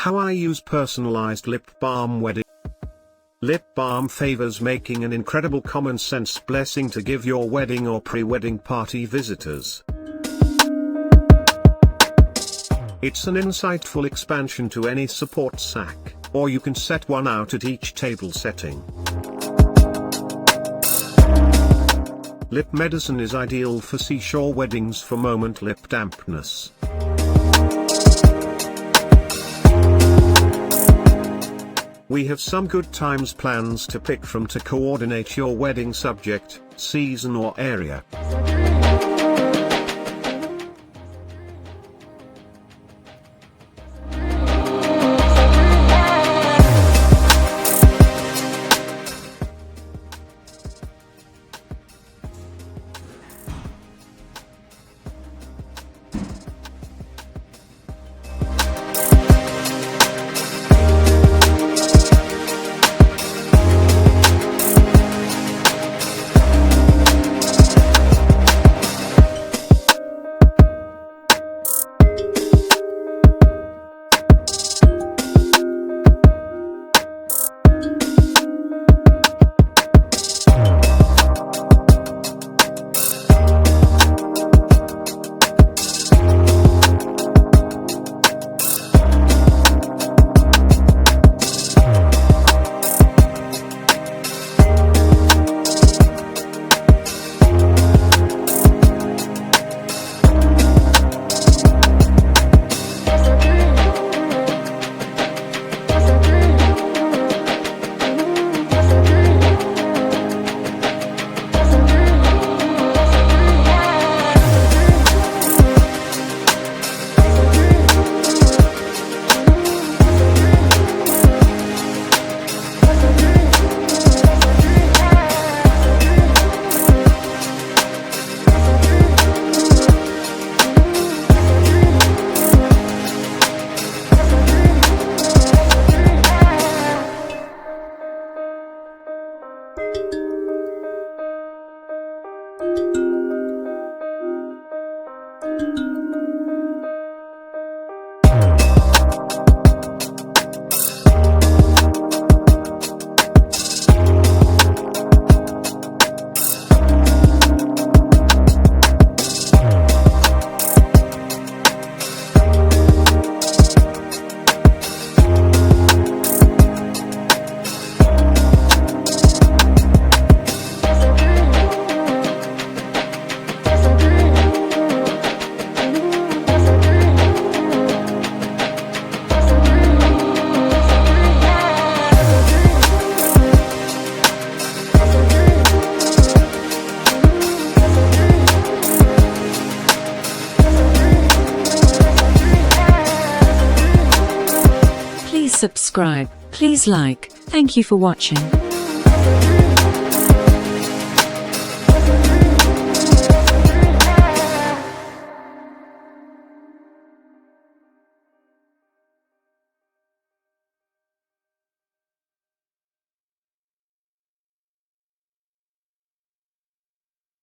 How I use personalized lip balm wedding. Lip balm favors making an incredible common sense blessing to give your wedding or pre-wedding party visitors. It's an insightful expansion to any support sack, or you can set one out at each table setting. Lip medicine is ideal for seashore weddings for moment lip dampness. We have some good times plans to pick from to coordinate your wedding subject, season or area. Subscribe, please like. Thank you for watching.